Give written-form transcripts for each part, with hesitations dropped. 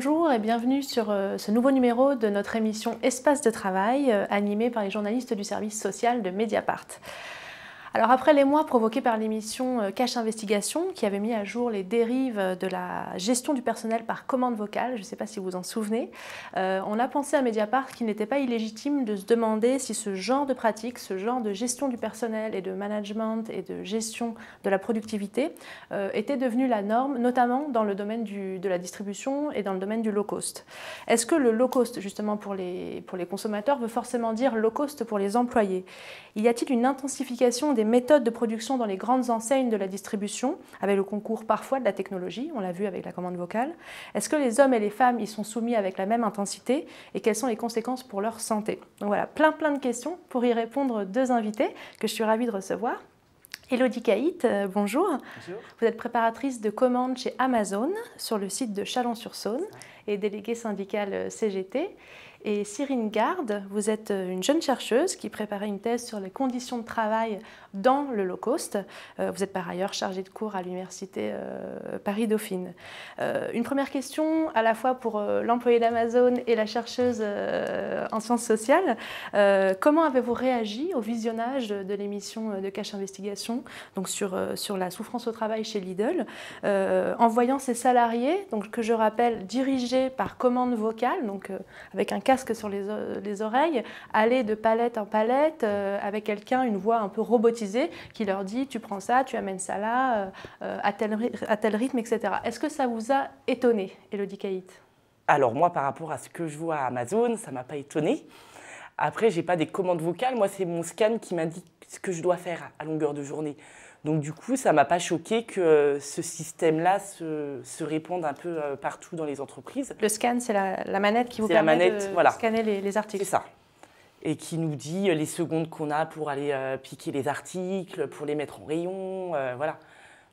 bonjour et bienvenue sur ce nouveau numéro de notre émission Espace de travail animée par les journalistes du service social de Mediapart. Alors après les mois provoqués par l'émission Cache Investigation qui avait mis à jour les dérives de la gestion du personnel par commande vocale, je ne sais pas si vous vous en souvenez, on a pensé à Mediapart qu'il n'était pas illégitime de se demander si ce genre de pratique, ce genre de gestion du personnel et de management et de gestion de la productivité était devenu la norme, notamment dans le domaine de la distribution et dans le domaine du low cost. Est-ce que le low cost, justement pour les consommateurs, veut forcément dire low cost pour les employés? Y a-t-il une intensification des méthodes de production dans les grandes enseignes de la distribution, avec le concours parfois de la technologie, on l'a vu avec la commande vocale? Est-ce que les hommes et les femmes y sont soumis avec la même intensité et quelles sont les conséquences pour leur santé? Donc voilà, plein de questions pour y répondre deux invités que je suis ravie de recevoir. Élodie Caït, bonjour. Bonjour. Vous êtes préparatrice de commandes chez Amazon sur le site de Chalon-sur-Saône et déléguée syndicale CGT. Et Cyrine Garde, vous êtes une jeune chercheuse qui préparait une thèse sur les conditions de travail dans le low cost. Vous êtes par ailleurs chargée de cours à l'université Paris-Dauphine. Une première question à la fois pour l'employé d'Amazon et la chercheuse en sciences sociales. Comment avez-vous réagi au visionnage de l'émission de Cache Investigation, donc sur la souffrance au travail chez Lidl, en voyant ces salariés, donc, que je rappelle dirigés par commande vocale, donc avec un casque sur les oreilles, aller de palette en palette avec quelqu'un, une voix un peu robotisée qui leur dit tu prends ça, tu amènes ça là, à tel rythme, etc. Est-ce que ça vous a étonné, Élodie Caït? Alors moi, par rapport à ce que je vois à Amazon, ça ne m'a pas étonnée. Après, je n'ai pas des commandes vocales. Moi, c'est mon scan qui m'indique ce que je dois faire à longueur de journée. Donc du coup, ça ne m'a pas choqué que ce système-là se répande un peu partout dans les entreprises. Le scan, c'est la manette qui vous permet de scanner les articles. C'est ça. Et qui nous dit les secondes qu'on a pour aller piquer les articles, pour les mettre en rayon, voilà.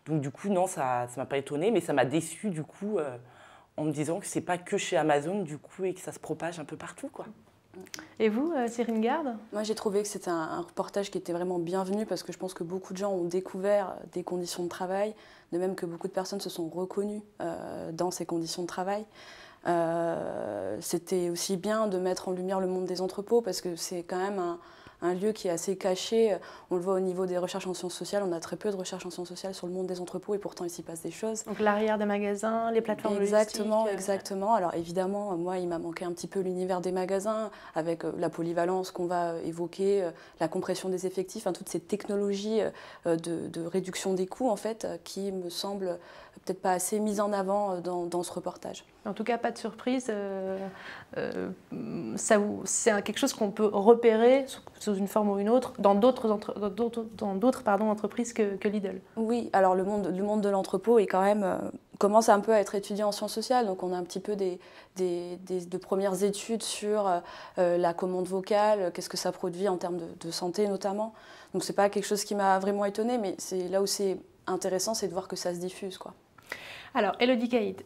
Donc du coup, non, ça ne m'a pas étonnée, mais ça m'a déçue du coup en me disant que ce n'est pas que chez Amazon du coup et que ça se propage un peu partout, quoi. Et vous, Cyrine Garde? Moi, j'ai trouvé que c'était un reportage qui était vraiment bienvenu parce que je pense que beaucoup de gens ont découvert des conditions de travail, de même que beaucoup de personnes se sont reconnues dans ces conditions de travail. C'était aussi bien de mettre en lumière le monde des entrepôts parce que c'est quand même un lieu qui est assez caché. On le voit au niveau des recherches en sciences sociales, on a très peu de recherches en sciences sociales sur le monde des entrepôts et pourtant il s'y passe des choses. Donc l'arrière des magasins, les plateformes logistiques. Exactement. Alors évidemment, moi il m'a manqué un petit peu l'univers des magasins avec la polyvalence qu'on va évoquer, la compression des effectifs, toutes ces technologies de réduction des coûts en fait qui me semblent peut-être pas assez mises en avant dans ce reportage. En tout cas, pas de surprise, c'est quelque chose qu'on peut repérer sous une forme ou une autre dans d'autres entreprises que Lidl. Oui, alors le monde de l'entrepôt est quand même, commence un peu à être étudié en sciences sociales, donc on a un petit peu de premières études sur la commande vocale, qu'est-ce que ça produit en termes de santé notamment. Donc c'est pas quelque chose qui m'a vraiment étonnée, mais c'est là où c'est intéressant, c'est de voir que ça se diffuse, quoi. Alors, Élodie Caït,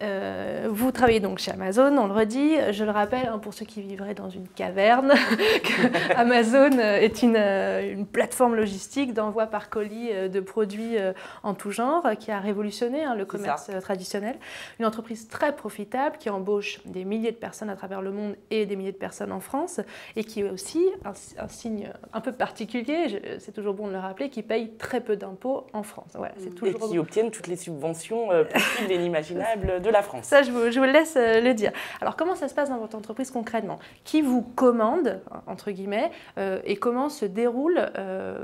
vous travaillez donc chez Amazon, on le redit. Je le rappelle, pour ceux qui vivraient dans une caverne, Amazon est une plateforme logistique d'envoi par colis de produits en tout genre qui a révolutionné le commerce traditionnel. Une entreprise très profitable qui embauche des milliers de personnes à travers le monde et des milliers de personnes en France et qui est aussi un signe un peu particulier, c'est toujours bon de le rappeler, qui paye très peu d'impôts en France. Voilà, c'est toujours et qui obtiennent toutes les subventions possibles et inimaginables de la France. Ça, je vous laisse le dire. Alors, comment ça se passe dans votre entreprise concrètement? Qui vous commande, entre guillemets, et comment se déroule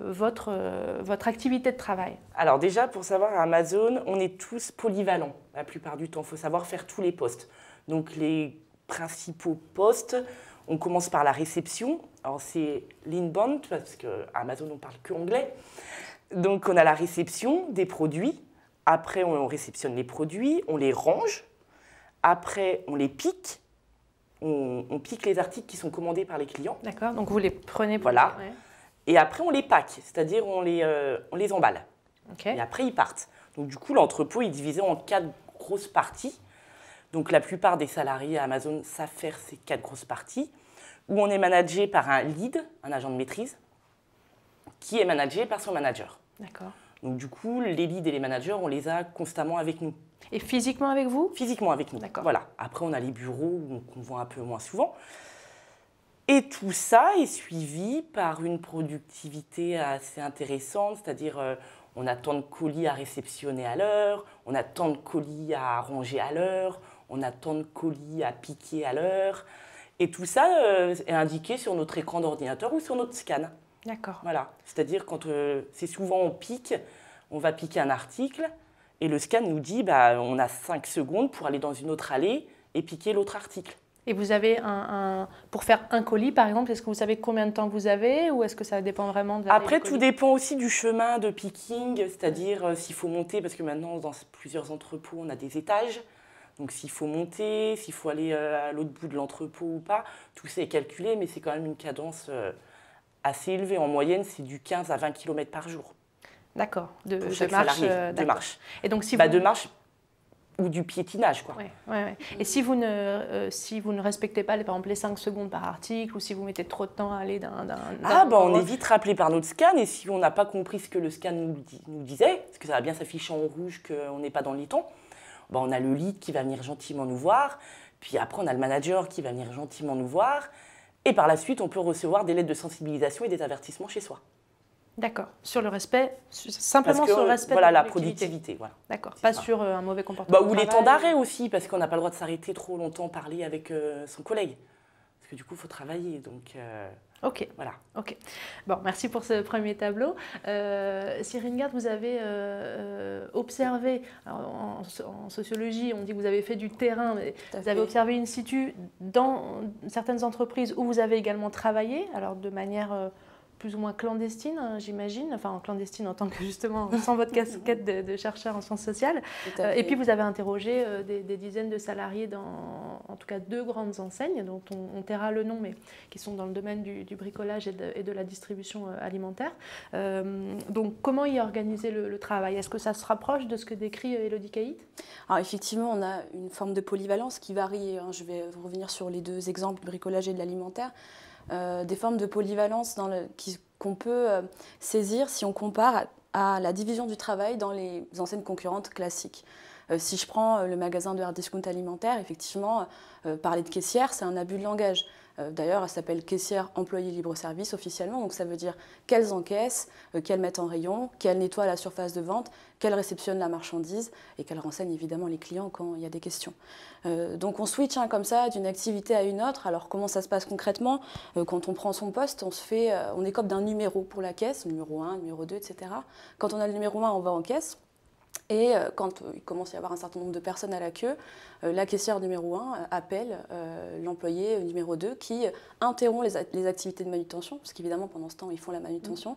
votre activité de travail? Alors déjà, pour savoir, à Amazon, on est tous polyvalents la plupart du temps. Il faut savoir faire tous les postes. Donc, les principaux postes, on commence par la réception. Alors, c'est l'inbound, parce qu'à Amazon, on ne parle que anglais. Donc, on a la réception des produits. Après, on réceptionne les produits, on les range. Après, on les pique. On pique les articles qui sont commandés par les clients. D'accord, donc vous les prenez pour... Voilà. Ouais. Et après, on les pack, c'est-à-dire on les emballe. Okay. Et après, ils partent. Donc, du coup, l'entrepôt est divisé en 4 grosses parties. Donc, la plupart des salariés à Amazon savent faire ces 4 grosses parties, où on est managé par un lead, un agent de maîtrise, qui est managé par son manager. D'accord. Donc du coup, les leads et les managers, on les a constamment avec nous. Et physiquement avec vous? Physiquement avec nous. D'accord. Voilà. Après, on a les bureaux qu'on voit un peu moins souvent. Et tout ça est suivi par une productivité assez intéressante, c'est-à-dire on a tant de colis à réceptionner à l'heure, on a tant de colis à ranger à l'heure, on a tant de colis à piquer à l'heure. Et tout ça est indiqué sur notre écran d'ordinateur ou sur notre scan. D'accord. Voilà. C'est-à-dire quand c'est souvent on va piquer un article et le scan nous dit on a 5 secondes pour aller dans une autre allée et piquer l'autre article. Et vous avez pour faire un colis, par exemple, est-ce que vous savez combien de temps vous avez ou est-ce que ça dépend vraiment de la taille Après, du tout colis? dépend aussi du chemin de picking, c'est-à-dire s'il faut monter, parce que maintenant, dans plusieurs entrepôts, on a des étages. Donc, s'il faut monter, s'il faut aller à l'autre bout de l'entrepôt ou pas, tout ça est calculé, mais c'est quand même une cadence assez élevée. En moyenne, c'est du 15 à 20 km par jour. D'accord, de chaque marche. salarié, de marche. Et donc, si de marche ou du piétinage, quoi. Ouais. Et si vous ne respectez pas, par exemple, les 5 secondes par article, ou si vous mettez trop de temps à aller on est vite rappelé par notre scan, et si on n'a pas compris ce que le scan nous disait, parce que ça va bien s'afficher en rouge qu'on n'est pas dans le temps, on a le lead qui va venir gentiment nous voir, puis après on a le manager qui va venir gentiment nous voir, et par la suite on peut recevoir des lettres de sensibilisation et des avertissements chez soi. D'accord, sur le respect, simplement sur le respect de la productivité. Voilà. D'accord, pas sur un mauvais comportement. Ou les temps d'arrêt aussi, parce qu'on n'a pas le droit de s'arrêter trop longtemps, parler avec son collègue. Parce que du coup, il faut travailler. Donc, ok. Voilà. Ok. Bon, merci pour ce premier tableau. Cyrine Garde, vous avez observé, alors, en sociologie, on dit que vous avez fait du terrain, mais vous avez observé in situ dans certaines entreprises où vous avez également travaillé, alors de manière plus ou moins clandestine, j'imagine, enfin en clandestine en tant que justement sans votre casquette de chercheur en sciences sociales. Et puis vous avez interrogé des dizaines de salariés dans en tout cas 2 grandes enseignes dont on taira le nom, mais qui sont dans le domaine du bricolage et de la distribution alimentaire. Donc comment y organiser le travail? Est-ce que ça se rapproche de ce que décrit Élodie Caït? Alors effectivement, on a une forme de polyvalence qui varie. Je vais revenir sur les 2 exemples, du bricolage et de l'alimentaire. Des formes de polyvalence qu'on peut saisir si on compare à la division du travail dans les enseignes concurrentes classiques. Si je prends le magasin de hard discount alimentaire, effectivement, parler de caissière, c'est un abus de langage. D'ailleurs, elle s'appelle caissière employée libre-service officiellement, donc ça veut dire qu'elles encaissent, qu'elles mettent en rayon, qu'elles nettoient la surface de vente, qu'elles réceptionnent la marchandise et qu'elles renseignent évidemment les clients quand il y a des questions. Donc on switch comme ça d'une activité à une autre. Alors comment ça se passe concrètement? Quand on prend son poste, on écope d'un numéro pour la caisse, numéro 1, numéro 2, etc. Quand on a le numéro 1, on va en caisse. Et quand il commence à y avoir un certain nombre de personnes à la queue, la caissière numéro 1 appelle l'employé numéro 2 qui interrompt les activités de manutention, parce qu'évidemment pendant ce temps ils font la manutention,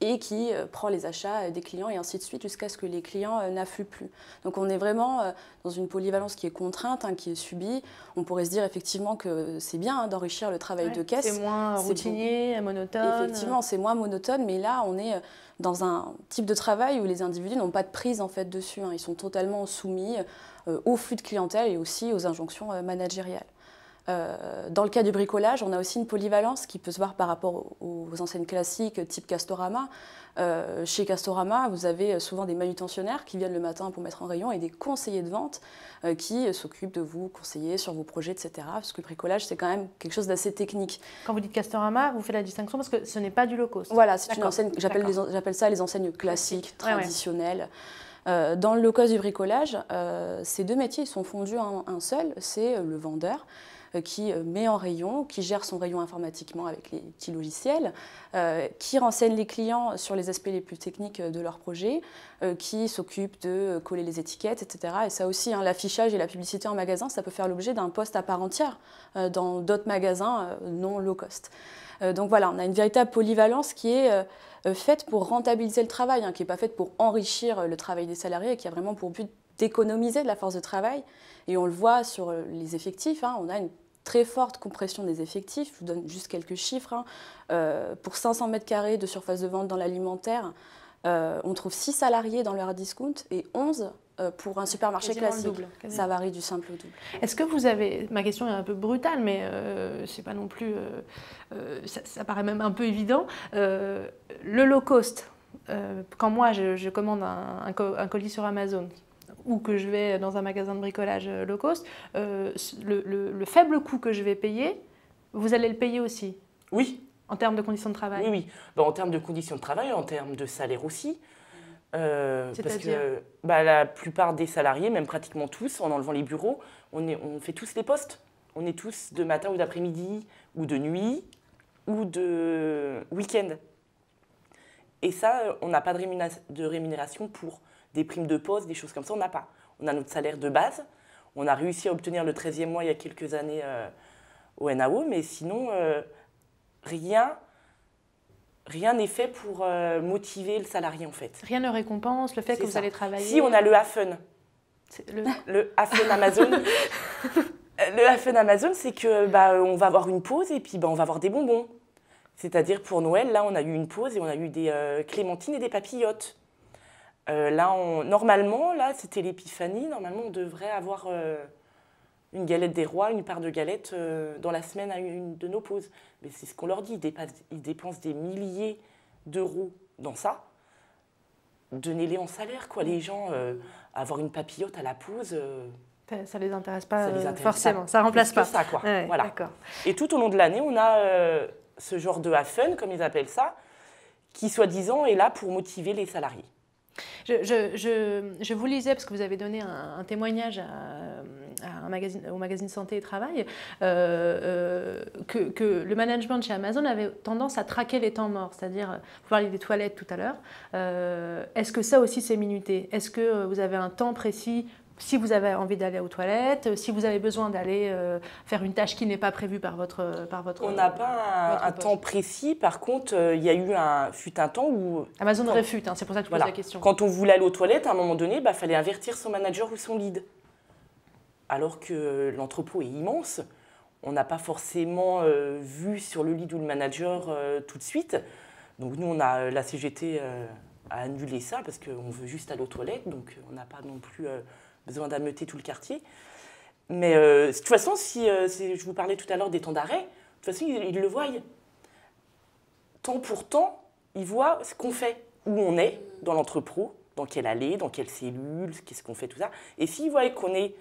et qui prend les achats des clients et ainsi de suite jusqu'à ce que les clients n'affluent plus. Donc on est vraiment dans une polyvalence qui est contrainte, qui est subie. On pourrait se dire effectivement que c'est bien d'enrichir le travail de caisse. C'est moins routinier, monotone. Effectivement, c'est moins monotone, mais là on est dans un type de travail où les individus n'ont pas de prise en fait dessus. Ils sont totalement soumis au flux de clientèle et aussi aux injonctions managériales. Dans le cas du bricolage, on a aussi une polyvalence qui peut se voir par rapport aux enseignes classiques type Castorama. Chez Castorama, vous avez souvent des manutentionnaires qui viennent le matin pour mettre en rayon et des conseillers de vente qui s'occupent de vous conseiller sur vos projets, etc. Parce que le bricolage, c'est quand même quelque chose d'assez technique. Quand vous dites Castorama, vous faites la distinction parce que ce n'est pas du low cost. Voilà, c'est une enseigne, j'appelle ça les enseignes classiques, traditionnelles. Dans le low cost du bricolage, ces 2 métiers sont fondus en un seul, c'est le vendeur qui met en rayon, qui gère son rayon informatiquement avec les petits logiciels, qui renseigne les clients sur les aspects les plus techniques de leur projet, qui s'occupe de coller les étiquettes, etc. Et ça aussi, l'affichage et la publicité en magasin, ça peut faire l'objet d'un poste à part entière dans d'autres magasins non low cost. Donc voilà, on a une véritable polyvalence qui est faite pour rentabiliser le travail, qui n'est pas faite pour enrichir le travail des salariés, et qui a vraiment pour but d'économiser de la force de travail. Et on le voit sur les effectifs, on a une très forte compression des effectifs. Je vous donne juste quelques chiffres. Pour 500 mètres carrés de surface de vente dans l'alimentaire, on trouve 6 salariés dans le hard discount et 11 pour un supermarché classique. Double, ça varie du simple au double. Est-ce que vous avez, ma question est un peu brutale, mais c'est pas non plus, ça paraît même un peu évident, le low cost, quand moi je commande un colis sur Amazon, ou que je vais dans un magasin de bricolage low cost, le faible coût que je vais payer, vous allez le payer aussi? Oui. En termes de conditions de travail? Oui, oui. Ben, en termes de conditions de travail, en termes de salaire aussi. Parce que la plupart des salariés, même pratiquement tous, en enlevant les bureaux, on fait tous les postes. On est tous de matin ou d'après-midi, ou de nuit, ou de week-end. Et ça, on n'a pas de rémunération pour des primes de poste, des choses comme ça, on n'a pas. On a notre salaire de base. On a réussi à obtenir le 13e mois il y a quelques années au NAO, mais sinon, rien n'est fait pour motiver le salarié, en fait. Rien ne récompense le fait que vous allez travailler? Si, on a le AFUN. Le AFUN Amazon. Le AFUN Amazon, c'est que on va avoir une pause et puis on va avoir des bonbons. C'est-à-dire pour Noël, là, on a eu une pause et on a eu des clémentines et des papillotes. Normalement, là, c'était l'épiphanie. Normalement, on devrait avoir une galette des rois, une part de galette dans la semaine à une de nos pauses. Mais c'est ce qu'on leur dit. Ils dépensent des milliers d'euros dans ça. Donnez-les en salaire, quoi. Les gens, avoir une papillote à la pause... ça ne les intéresse pas forcément. Ça ne remplace pas. Ça, quoi. Ouais, voilà. D'accord. Et tout au long de l'année, on a ce genre de AFUN, comme ils appellent ça, qui, soi-disant, est là pour motiver les salariés. Je vous lisais, parce que vous avez donné un témoignage au magazine Santé et Travail, que le management chez Amazon avait tendance à traquer les temps morts, c'est-à-dire, vous parliez des toilettes tout à l'heure, est-ce que ça aussi c'est minuté? Est-ce que vous avez un temps précis si vous avez envie d'aller aux toilettes, si vous avez besoin d'aller faire une tâche qui n'est pas prévue par votre On n'a pas un temps précis. Par contre, il y a eu fut un temps où... Amazon réfute, c'est pour ça que je pose la question. Quand on voulait aller aux toilettes, à un moment donné, il fallait avertir son manager ou son lead. Alors que l'entrepôt est immense, on n'a pas forcément vu sur le lead ou le manager tout de suite. Donc nous, la CGT a annulé ça parce qu'on veut juste aller aux toilettes, donc on n'a pas non plus... besoin d'ameuter tout le quartier. Mais de toute façon, si je vous parlais tout à l'heure des temps d'arrêt, de toute façon, ils le voient. Temps pour temps, ils voient ce qu'on fait, où on est dans l'entrepôt, dans quelle allée, dans quelle cellule, qu'est-ce qu'on fait, tout ça. Et s'ils voient qu'on est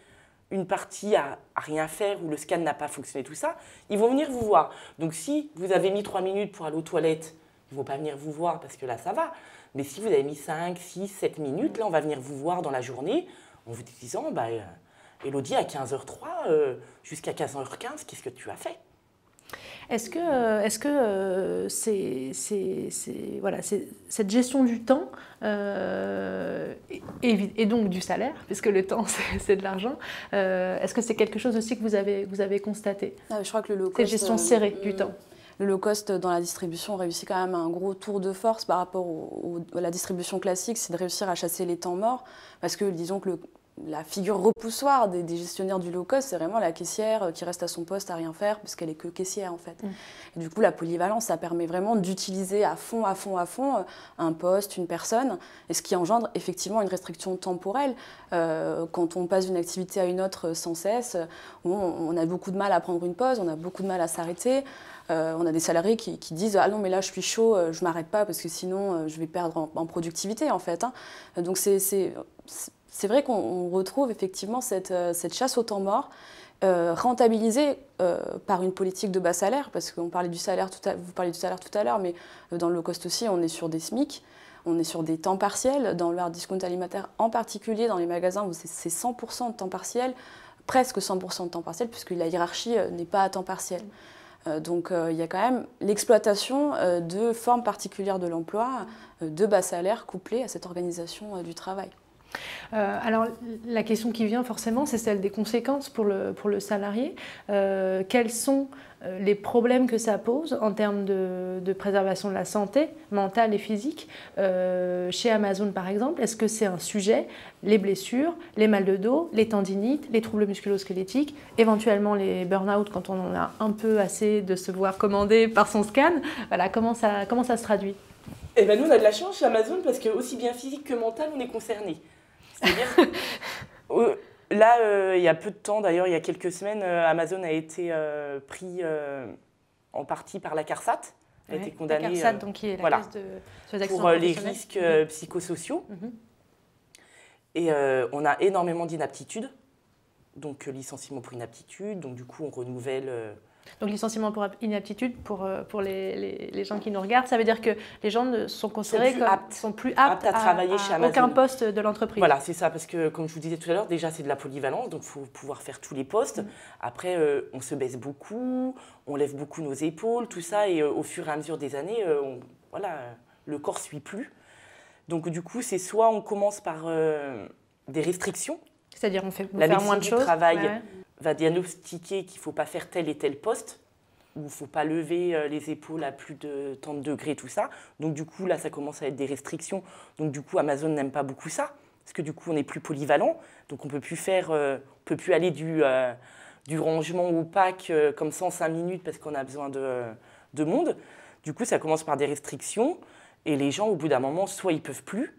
une partie à rien faire, où le scan n'a pas fonctionné, tout ça, ils vont venir vous voir. Donc si vous avez mis 3 minutes pour aller aux toilettes, ils ne vont pas venir vous voir parce que là, ça va. Mais si vous avez mis 5, 6, 7 minutes, là, on va venir vous voir dans la journée, en vous disant, Élodie, à 15h03 jusqu'à 15h15, qu'est-ce que tu as fait? Est-ce que cette gestion du temps et donc du salaire, puisque le temps c'est de l'argent, est-ce que c'est quelque chose aussi que vous avez constaté? Je crois que le low cost, cette gestion serrée du temps. Le low cost dans la distribution réussit quand même un gros tour de force par rapport à la distribution classique, c'est de réussir à chasser les temps morts, parce que disons que la figure repoussoir des gestionnaires du low cost, c'est vraiment la caissière qui reste à son poste à rien faire, parce qu'elle est que caissière en fait. Et du coup, la polyvalence, ça permet vraiment d'utiliser à fond un poste, une personne, et ce qui engendre effectivement une restriction temporelle. Quand on passe d'une activité à une autre sans cesse, on a beaucoup de mal à prendre une pause, on a beaucoup de mal à s'arrêter. On a des salariés qui disent « Ah non, mais là, je suis chaud, je ne m'arrête pas parce que sinon, je vais perdre en productivité, en fait. » Donc, c'est vrai qu'on retrouve effectivement cette chasse au temps mort, rentabilisée par une politique de bas salaire, parce qu'on parlait du salaire vous parliez du salaire tout à l'heure, mais dans le low cost aussi, on est sur des SMIC, on est sur des temps partiels. Dans le hard discount alimentaire, en particulier dans les magasins où c'est 100% de temps partiel, presque 100% de temps partiel, puisque la hiérarchie n'est pas à temps partiel. Donc il y a quand même l'exploitation de formes particulières de l'emploi, de bas salaire, couplées à cette organisation du travail. Alors la question qui vient forcément, c'est celle des conséquences pour le salarié. Quels sont les problèmes que ça pose en termes de préservation de la santé mentale et physique chez Amazon par exemple? Est-ce que c'est un sujet? Les blessures, les mal de dos, les tendinites, les troubles musculo-squelettiques, éventuellement les burn-out quand on en a un peu assez de se voir commander par son scan. Voilà, comment ça se traduit? Eh ben nous on a de la chance chez Amazon parce que aussi bien physique que mental on est concernés. C'est-à-dire, là, il y a peu de temps, d'ailleurs, il y a quelques semaines, Amazon a été pris en partie par la CARSAT, a été condamnée la CARSAT, donc, qui est la caisse de, pour les risques psychosociaux. Et on a énormément d'inaptitudes, donc licenciement pour inaptitude, donc du coup on renouvelle. Donc licenciement pour inaptitude, pour les gens qui nous regardent, ça veut dire que les gens sont considérés sont plus aptes à travailler chez Amazon. Aucun poste de l'entreprise. Voilà, c'est ça, parce que comme je vous disais tout à l'heure, déjà c'est de la polyvalence, donc il faut pouvoir faire tous les postes. Après, on se baisse beaucoup, on lève beaucoup nos épaules, tout ça, et au fur et à mesure des années, le corps ne suit plus. Donc du coup, c'est soit on commence par des restrictions. C'est-à-dire on fait la faire moins de choses. La médecine du travail va diagnostiquer qu'il ne faut pas faire tel et tel poste, ou il ne faut pas lever les épaules à plus de tant de degrés, tout ça. Donc du coup, là, ça commence à être des restrictions. Donc du coup, Amazon n'aime pas beaucoup ça, parce que du coup, on n'est plus polyvalent. Donc on ne peut plus aller du rangement au pack comme ça en 5 minutes, parce qu'on a besoin de monde. Du coup, ça commence par des restrictions. Et les gens, au bout d'un moment, soit ils ne peuvent plus,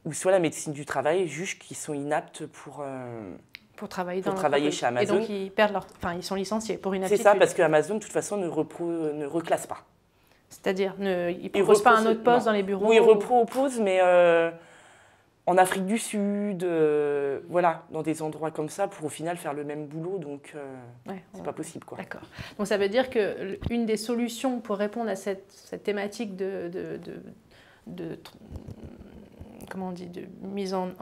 ou soit la médecine du travail juge qu'ils sont inaptes pour travailler chez Amazon. Et donc ils perdent ils sont licenciés pour inaptitude. C'est ça, parce qu'Amazon, de toute façon, ne reclasse pas. C'est-à-dire, ils ne proposent pas un autre poste dans les bureaux. Oui, ils reproposent, mais en Afrique du Sud, dans des endroits comme ça, pour au final faire le même boulot, donc c'est pas possible, quoi. D'accord. Donc ça veut dire qu'une des solutions pour répondre à cette thématique de comment on dit, de mise en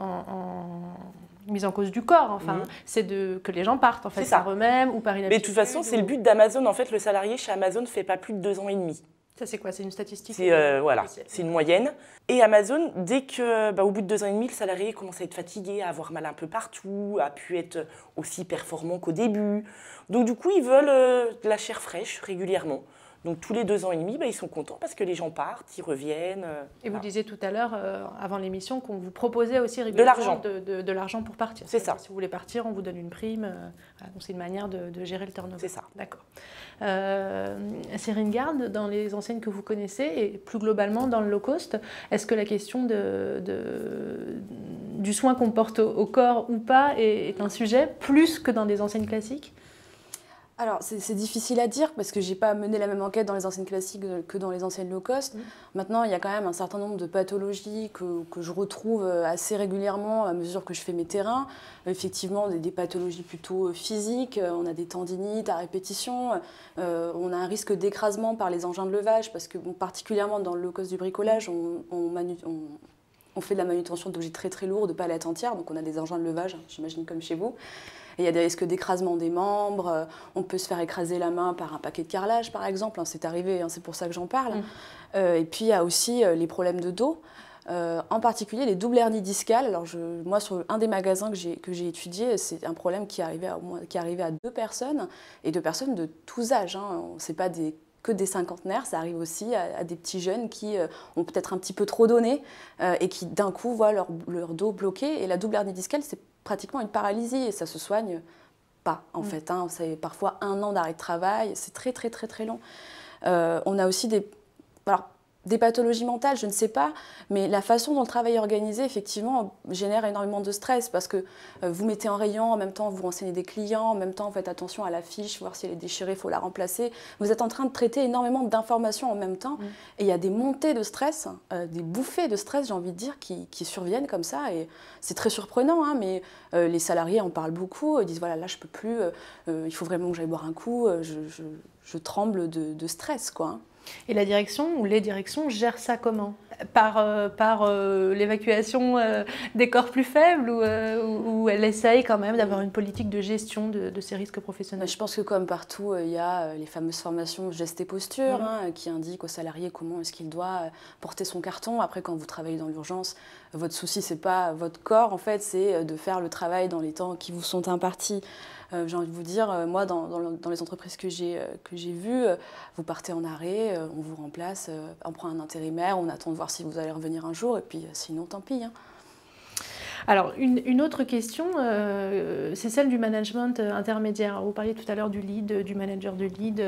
cause du corps, c'est que les gens partent par eux-mêmes ou par inaptitude. Mais de toute façon, c'est le but d'Amazon. En fait, le salarié chez Amazon ne fait pas plus de 2 ans et demi. Ça, c'est quoi? C'est une statistique? C'est une moyenne. Et Amazon, dès que, au bout de 2 ans et demi, le salarié commence à être fatigué, à avoir mal un peu partout, à pu être aussi performant qu'au début. Donc du coup, ils veulent de la chair fraîche régulièrement. Donc tous les 2 ans et demi, ils sont contents parce que les gens partent, ils reviennent. Et vous disiez tout à l'heure, avant l'émission, qu'on vous proposait aussi régulièrement de l'argent pour partir. C'est ça. Si vous voulez partir, on vous donne une prime. Donc c'est une manière de gérer le turnover. C'est ça. D'accord. Cyrine Garde, dans les enseignes que vous connaissez, et plus globalement dans le low cost, est-ce que la question du soin qu'on porte au corps ou pas est un sujet plus que dans des enseignes classiques? Alors, c'est difficile à dire parce que je n'ai pas mené la même enquête dans les enseignes classiques que dans les enseignes low cost. Maintenant, il y a quand même un certain nombre de pathologies que je retrouve assez régulièrement à mesure que je fais mes terrains. Effectivement, des pathologies plutôt physiques. On a des tendinites à répétition. On a un risque d'écrasement par les engins de levage parce que, particulièrement dans le low cost du bricolage, on fait de la manutention d'objets très très lourds, de palettes entières. Donc, on a des engins de levage, j'imagine comme chez vous. Et il y a des risques d'écrasement des membres, on peut se faire écraser la main par un paquet de carrelage par exemple, c'est arrivé, c'est pour ça que j'en parle. Et puis il y a aussi les problèmes de dos, en particulier les doubles hernies discales. Alors moi sur un des magasins que j'ai étudié, c'est un problème qui arrivait à 2 personnes, et 2 personnes de tous âges. C'est pas que des cinquantenaires, ça arrive aussi à des petits jeunes qui ont peut-être un petit peu trop donné et qui d'un coup voient leur dos bloqué. Et la double hernie discale, c'est pratiquement une paralysie et ça se soigne pas en fait. C'est parfois 1 an d'arrêt de travail, c'est très très très très long. On a aussi des pathologies mentales, je ne sais pas, mais la façon dont le travail est organisé, effectivement, génère énormément de stress parce que vous mettez en rayon, en même temps vous renseignez des clients, en même temps vous faites attention à la fiche, voir si elle est déchirée, il faut la remplacer. Vous êtes en train de traiter énormément d'informations en même temps et il y a des montées de stress, des bouffées de stress, j'ai envie de dire, qui surviennent comme ça et c'est très surprenant, mais les salariés en parlent beaucoup, ils disent voilà, là je peux plus, il faut vraiment que j'aille boire un coup, je tremble de stress, quoi. Et la direction ou les directions gèrent ça comment? Par l'évacuation des corps plus faibles ou elle essaye quand même d'avoir une politique de gestion de ces risques professionnels? Je pense que comme partout, il y a les fameuses formations gestes et postures qui indiquent aux salariés comment est-ce qu'il doit porter son carton. Après, quand vous travaillez dans l'urgence, votre souci, c'est pas votre corps, en fait, c'est de faire le travail dans les temps qui vous sont impartis. J'ai envie de vous dire, moi, dans les entreprises que j'ai vues, vous partez en arrêt, on vous remplace, on prend un intérimaire, on attend de voir si vous allez revenir un jour, et puis sinon, tant pis. Alors, une autre question, c'est celle du management intermédiaire. Vous parliez tout à l'heure du lead, du manager de lead.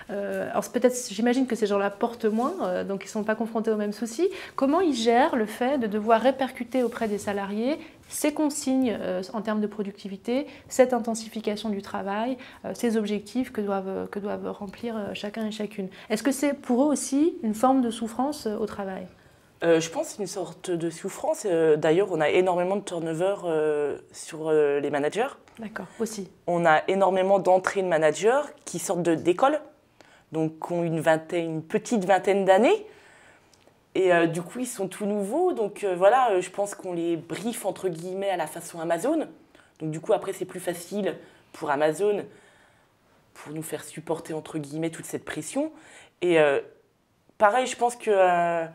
Alors, peut-être, j'imagine que ces gens-là portent moins, donc ils ne sont pas confrontés aux mêmes soucis. Comment ils gèrent le fait de devoir répercuter auprès des salariés ces consignes en termes de productivité, cette intensification du travail, ces objectifs que doivent remplir chacun et chacune? Est-ce que c'est pour eux aussi une forme de souffrance au travail? Je pense que c'est une sorte de souffrance. D'ailleurs, on a énormément de turnover sur les managers. D'accord, aussi. On a énormément d'entrées de managers qui sortent d'école, donc qui ont une petite vingtaine d'années. Et du coup, ils sont tout nouveaux. Donc voilà, je pense qu'on les briefe entre guillemets à la façon Amazon. Donc du coup, après, c'est plus facile pour Amazon pour nous faire supporter entre guillemets toute cette pression. Et pareil, je pense que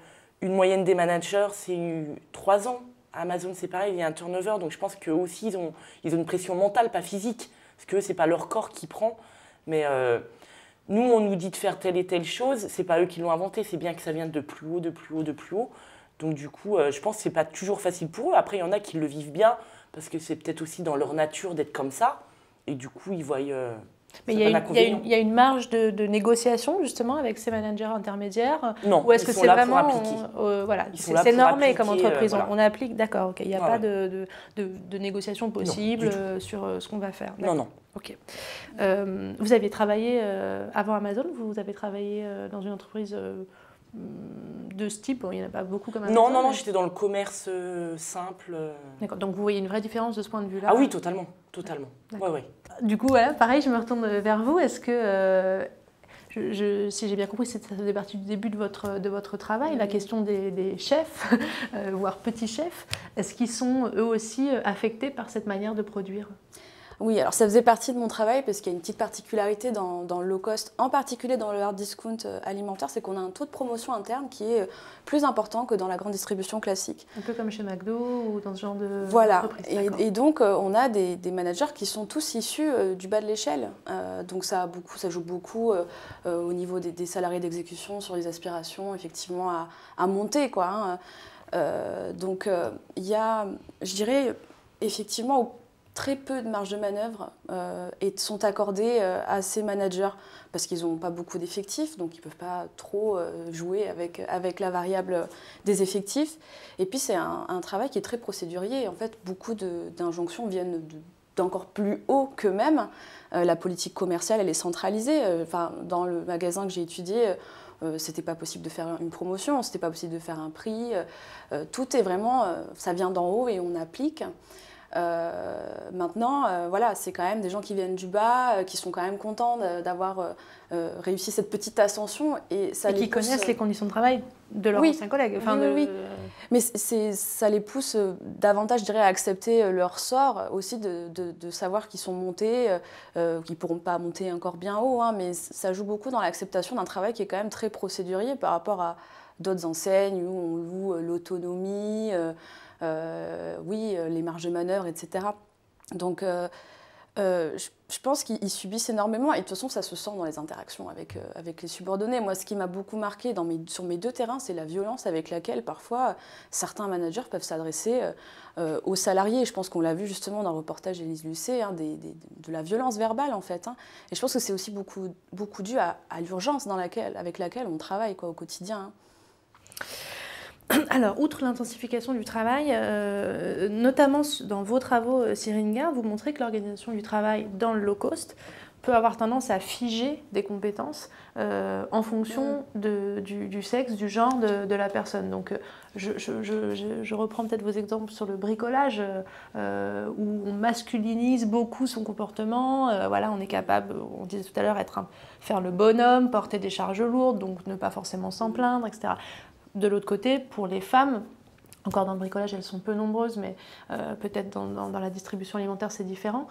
une moyenne des managers, c'est 3 ans. À Amazon, c'est pareil, il y a un turnover. Donc je pense qu'eux aussi, ils ont une pression mentale, pas physique. Parce que ce n'est pas leur corps qui prend. Mais nous, on nous dit de faire telle et telle chose. Ce n'est pas eux qui l'ont inventé. C'est bien que ça vient de plus haut, de plus haut, de plus haut. Donc du coup, je pense que ce n'est pas toujours facile pour eux. Après, il y en a qui le vivent bien. Parce que c'est peut-être aussi dans leur nature d'être comme ça. Et du coup, ils voient... Mais il y a une marge de négociation justement avec ces managers intermédiaires. Non, ou est-ce que c'est vraiment voilà, c'est normé comme entreprise, voilà. on applique, d'accord, ok, il n'y a pas de négociation possible sur ce qu'on va faire. Non. Ok. Vous avez travaillé avant Amazon, vous avez travaillé dans une entreprise de ce type, il n'y en a pas beaucoup comme Amazon. Non, j'étais dans le commerce simple. D'accord, donc vous voyez une vraie différence de ce point de vue-là? Ah oui, totalement. Ouais. Du coup, voilà, pareil, je me retourne vers vous. Est-ce que, si j'ai bien compris, ça faisait partie du début de votre travail, la question des chefs, voire petits chefs, est-ce qu'ils sont eux aussi affectés par cette manière de produire? Oui, alors ça faisait partie de mon travail parce qu'il y a une petite particularité dans le low cost, en particulier dans le hard discount alimentaire, c'est qu'on a un taux de promotion interne qui est plus important que dans la grande distribution classique. Un peu comme chez McDo ou dans ce genre de voilà. entreprise. Et donc on a des managers qui sont tous issus du bas de l'échelle. Donc ça joue beaucoup au niveau des salariés d'exécution sur les aspirations effectivement à monter, quoi. Donc il y a, je dirais, effectivement, très peu de marge de manœuvre sont accordées à ces managers parce qu'ils n'ont pas beaucoup d'effectifs, donc ils ne peuvent pas trop jouer avec la variable des effectifs. Et puis c'est un travail qui est très procédurier. En fait, beaucoup d'injonctions viennent d'encore plus haut qu'eux-mêmes. La politique commerciale, elle est centralisée. Dans le magasin que j'ai étudié, c'était pas possible de faire une promotion, c'était pas possible de faire un prix. Tout est vraiment, ça vient d'en haut et on applique. Maintenant, voilà, c'est quand même des gens qui viennent du bas, qui sont quand même contents d'avoir réussi cette petite ascension. Et qui connaissent les conditions de travail de leurs anciens collègues. Oui. Mais ça les pousse davantage, je dirais, à accepter leur sort, aussi de savoir qu'ils sont montés, qu'ils ne pourront pas monter encore bien haut, hein, mais ça joue beaucoup dans l'acceptation d'un travail qui est quand même très procédurier par rapport à d'autres enseignes où on loue l'autonomie, les marges de manœuvre, etc. Donc, je pense qu'ils subissent énormément et de toute façon, ça se sent dans les interactions avec les subordonnés. Moi, ce qui m'a beaucoup marqué sur mes 2 terrains, c'est la violence avec laquelle, parfois, certains managers peuvent s'adresser aux salariés. Je pense qu'on l'a vu justement dans le reportage d'Élise Lucet, hein, de la violence verbale, en fait. Hein. Et je pense que c'est aussi beaucoup dû à l'urgence avec laquelle on travaille, quoi, au quotidien. Hein. Alors, outre l'intensification du travail, notamment dans vos travaux Syringa, vous montrez que l'organisation du travail dans le low cost peut avoir tendance à figer des compétences en fonction du sexe, du genre de la personne. Donc, je reprends peut-être vos exemples sur le bricolage, où on masculinise beaucoup son comportement. Voilà, on est capable, on disait tout à l'heure, faire le bonhomme, porter des charges lourdes, donc ne pas forcément s'en plaindre, etc. De l'autre côté, pour les femmes, encore dans le bricolage, elles sont peu nombreuses, mais peut-être dans la distribution alimentaire, c'est différent,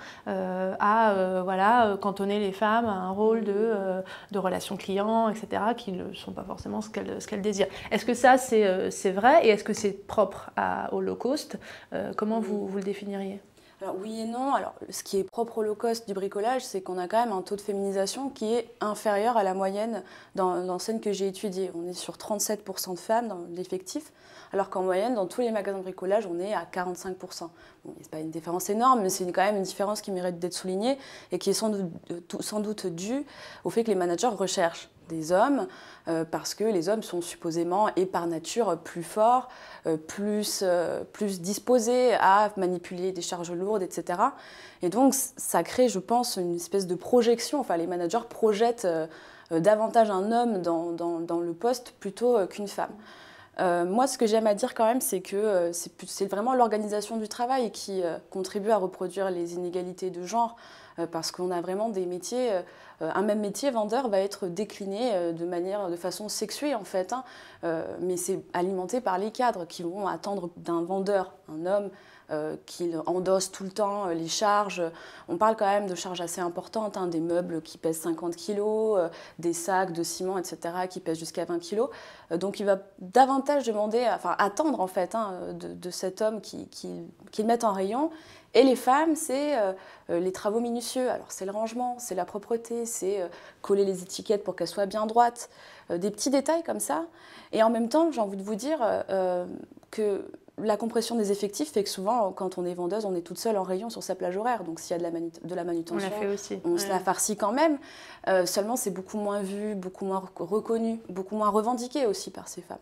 cantonner les femmes à un rôle de relation client, etc., qui ne sont pas forcément ce qu'elles désirent. Est-ce que ça, c'est vrai et est-ce que c'est propre au low cost? Comment vous le définiriez? Alors oui et non. Alors, ce qui est propre au low cost du bricolage, c'est qu'on a quand même un taux de féminisation qui est inférieur à la moyenne dans l'enseigne que j'ai étudiée. On est sur 37% de femmes dans l'effectif, alors qu'en moyenne, dans tous les magasins de bricolage, on est à 45%. Bon, c'est pas une différence énorme, mais c'est quand même une différence qui mérite d'être soulignée et qui est sans doute due au fait que les managers recherchent des hommes, parce que les hommes sont supposément et par nature plus forts, plus disposés à manipuler des charges lourdes, etc. Et donc ça crée, je pense, une espèce de projection. Enfin, les managers projettent davantage un homme dans le poste plutôt qu'une femme. Moi, ce que j'aime à dire quand même, c'est que c'est vraiment l'organisation du travail qui contribue à reproduire les inégalités de genre, parce qu'on a vraiment des métiers, un même métier, vendeur, va être décliné de façon sexuée en fait, hein, mais c'est alimenté par les cadres qui vont attendre d'un vendeur, un homme, qu'il endosse tout le temps les charges. On parle quand même de charges assez importantes, hein, des meubles qui pèsent 50 kg, des sacs de ciment, etc., qui pèsent jusqu'à 20 kg. Donc il va davantage attendre en fait, hein, de cet homme qu'il mette en rayon. Et les femmes, c'est les travaux minutieux. Alors c'est le rangement, c'est la propreté, c'est coller les étiquettes pour qu'elles soient bien droites, des petits détails comme ça. Et en même temps, j'ai envie de vous dire que la compression des effectifs fait que souvent, quand on est vendeuse, on est toute seule en rayon sur sa plage horaire. Donc s'il y a de la manutention, on se la farcit quand même. Seulement, c'est beaucoup moins vu, beaucoup moins reconnu, beaucoup moins revendiqué aussi par ces femmes.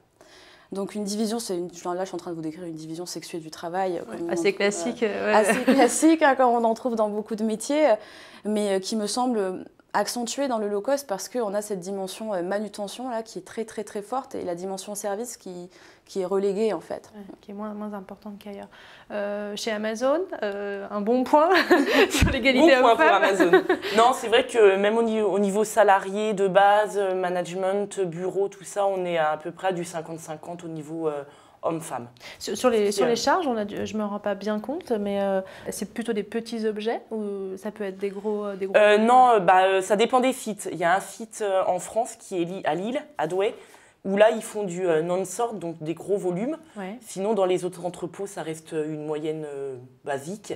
Donc une division, là je suis en train de vous décrire une division sexuée du travail. Assez classique. Assez classique, hein, comme on en trouve dans beaucoup de métiers, mais qui me semble accentuée dans le low cost parce qu'on a cette dimension manutention là, qui est très très très forte et la dimension service qui est reléguée en fait. Ouais, qui est moins importante qu'ailleurs. Chez Amazon, un bon point sur l'égalité homme-femme. Bon point homme-femme. pour Amazon. Non, c'est vrai que même au niveau salarié de base, management, bureau, tout ça, on est à peu près du 50-50 au niveau homme-femme. Sur les charges, je ne me rends pas bien compte, mais c'est plutôt des petits objets ou ça peut être des gros Non, ça dépend des sites. Il y a un site en France qui est à Lille, à Douai, où là, ils font du non-sort, donc des gros volumes. Ouais. Sinon, dans les autres entrepôts, ça reste une moyenne basique.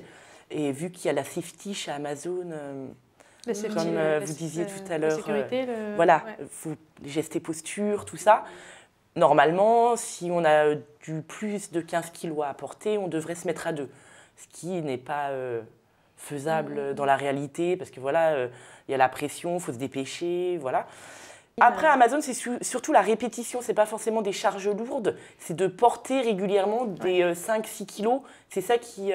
Et vu qu'il y a la safety chez Amazon, comme vous disiez tout à l'heure, voilà, faut les gestes et postures, tout ça. Normalement, si on a du plus de 15 kilos à apporter, on devrait se mettre à 2. Ce qui n'est pas faisable dans la réalité, parce que voilà, il y a la pression, il faut se dépêcher, voilà. Après, Amazon, c'est surtout la répétition. Ce n'est pas forcément des charges lourdes. C'est de porter régulièrement des 5-6 kilos. C'est ça qui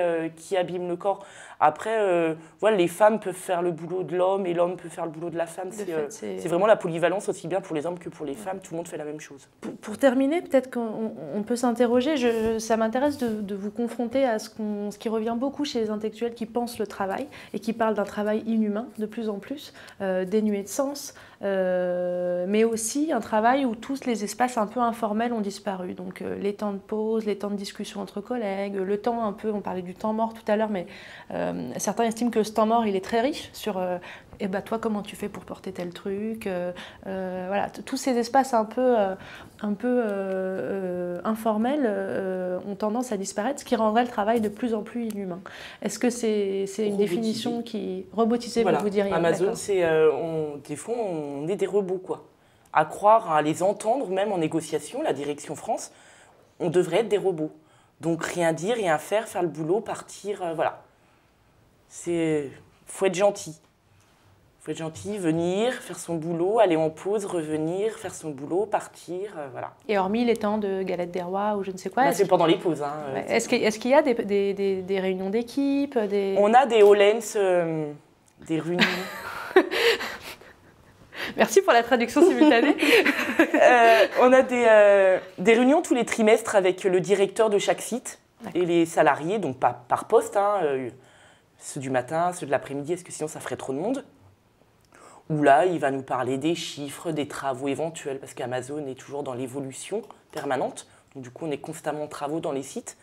abîme le corps. Après, voilà, les femmes peuvent faire le boulot de l'homme et l'homme peut faire le boulot de la femme. C'est vraiment la polyvalence, aussi bien pour les hommes que pour les femmes. Tout le monde fait la même chose. Pour terminer, peut-être qu'on peut s'interroger. Ça m'intéresse de vous confronter à ce qui revient beaucoup chez les intellectuels qui pensent le travail et qui parlent d'un travail inhumain de plus en plus, dénué de sens. Mais aussi un travail où tous les espaces un peu informels ont disparu. Donc les temps de pause, les temps de discussion entre collègues, le temps un peu, on parlait du temps mort tout à l'heure, mais certains estiment que ce temps mort, il est très riche sur toi, comment tu fais pour porter tel truc, voilà, tous ces espaces un peu informels ont tendance à disparaître, ce qui rendrait le travail de plus en plus inhumain. Est-ce que c'est une définition qui... Robotisée, voilà. Vous diriez. Amazon, c'est des fois, on est des robots, quoi. À croire, à les entendre, même en négociation, la direction France, on devrait être des robots. Donc rien dire, rien faire, faire le boulot, partir, voilà. Faut être gentil. Il faut être gentil, venir, faire son boulot, aller en pause, revenir, faire son boulot, partir, voilà. Et hormis les temps de galette des rois ou je ne sais quoi. C'est pendant les pauses. Hein, est-ce qu'il y a des réunions d'équipe On a des Holens, des réunions. Merci pour la traduction simultanée. On a des réunions tous les trimestres avec le directeur de chaque site et les salariés, donc pas par poste, hein, ceux du matin, ceux de l'après-midi, parce que sinon ça ferait trop de monde. Où là, il va nous parler des chiffres, des travaux éventuels, parce qu'Amazon est toujours dans l'évolution permanente. Donc, du coup, on est constamment en travaux dans les sites.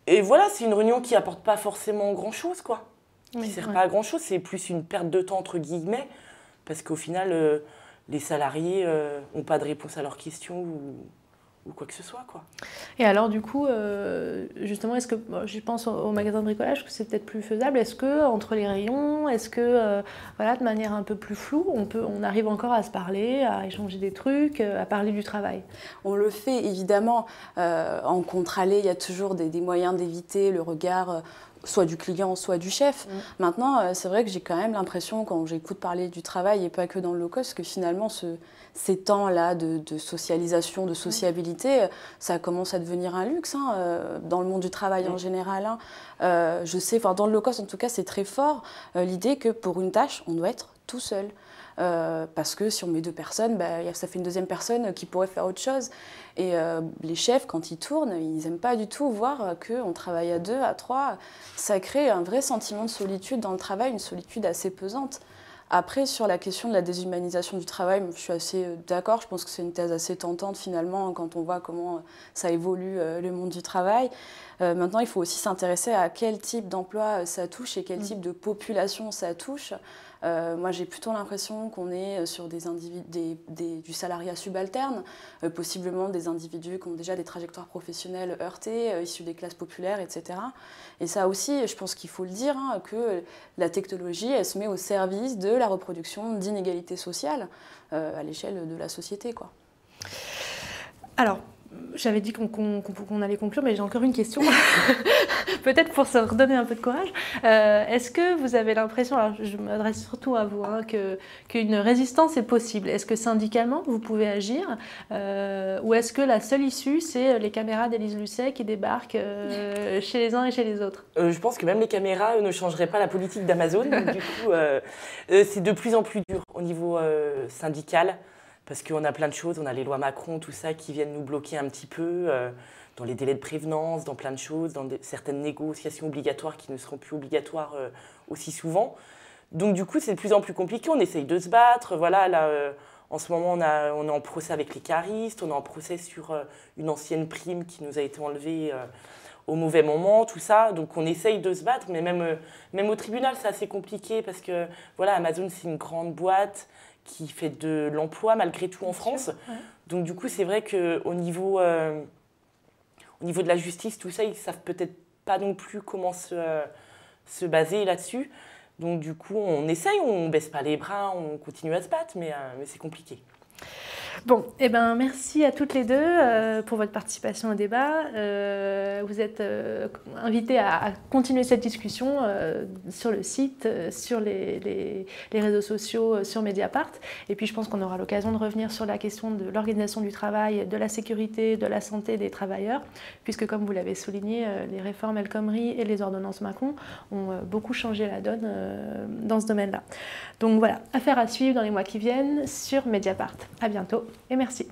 Et voilà, c'est une réunion qui n'apporte pas forcément grand-chose, quoi. Qui ne sert pas à grand-chose, c'est plus une perte de temps, entre guillemets, parce qu'au final, les salariés n'ont pas de réponse à leurs questions ou quoi que ce soit, quoi. Et alors, du coup, justement, est-ce que, je pense au magasin de bricolage, que c'est peut-être plus faisable. Est-ce que, entre les rayons, est-ce que, voilà, de manière un peu plus floue, on arrive encore à se parler, à échanger des trucs, à parler du travail? On le fait, évidemment. En contre-allée, il y a toujours des moyens d'éviter le regard soit du client, soit du chef. Maintenant, c'est vrai que j'ai quand même l'impression, quand j'écoute parler du travail, et pas que dans le low cost, que finalement, ces temps-là de socialisation, de sociabilité, ça commence à devenir un luxe, hein, dans le monde du travail en général. Hein. Je sais, dans le low cost, en tout cas, c'est très fort, l'idée que pour une tâche, on doit être tout seul. parce que si on met 2 personnes, ça fait une deuxième personne qui pourrait faire autre chose. Et les chefs, quand ils tournent, ils n'aiment pas du tout voir qu'on travaille à 2, à 3. Ça crée un vrai sentiment de solitude dans le travail, une solitude assez pesante. Après, sur la question de la déshumanisation du travail, je suis assez d'accord. Je pense que c'est une thèse assez tentante finalement quand on voit comment ça évolue le monde du travail. Maintenant, il faut aussi s'intéresser à quel type d'emploi ça touche et quel type de population ça touche. Moi, j'ai plutôt l'impression qu'on est sur du salariat subalterne, possiblement des individus qui ont déjà des trajectoires professionnelles heurtées, issus des classes populaires, etc. Et ça aussi, je pense qu'il faut le dire, que la technologie, elle se met au service de la reproduction d'inégalités sociales à l'échelle de la société, quoi. Alors, j'avais dit qu'on allait conclure, mais j'ai encore une question, peut-être pour se redonner un peu de courage. Est-ce que vous avez l'impression, alors je m'adresse surtout à vous, qu'une résistance est possible? Est-ce que syndicalement, vous pouvez agir ou est-ce que la seule issue, c'est les caméras d'Élise Lucet qui débarquent chez les uns et chez les autres? Je pense que même les caméras ne changeraient pas la politique d'Amazon. Du coup, c'est de plus en plus dur au niveau syndical. Parce qu'on a plein de choses, on a les lois Macron, tout ça, qui viennent nous bloquer un petit peu dans les délais de prévenance, dans plein de choses, dans certaines négociations obligatoires qui ne seront plus obligatoires aussi souvent. Donc du coup, c'est de plus en plus compliqué, on essaye de se battre. Voilà, là, en ce moment, on est en procès avec les caristes, on est en procès sur une ancienne prime qui nous a été enlevée au mauvais moment, tout ça. Donc on essaye de se battre, mais même au tribunal, c'est assez compliqué parce que voilà, Amazon, c'est une grande boîte qui fait de l'emploi malgré tout en France. Ouais. Donc du coup, c'est vrai qu'au niveau de la justice, tout ça, ils ne savent peut-être pas non plus comment se baser là-dessus. Donc du coup, on essaye, on ne baisse pas les bras, on continue à se battre, mais c'est compliqué. Bon, eh ben, merci à toutes les deux pour votre participation au débat. Vous êtes invités à continuer cette discussion sur le site, sur les réseaux sociaux, sur Mediapart. Et puis je pense qu'on aura l'occasion de revenir sur la question de l'organisation du travail, de la sécurité, de la santé des travailleurs, puisque comme vous l'avez souligné, les réformes El Khomri et les ordonnances Macron ont beaucoup changé la donne dans ce domaine-là. Donc voilà, affaire à suivre dans les mois qui viennent sur Mediapart. À bientôt et merci.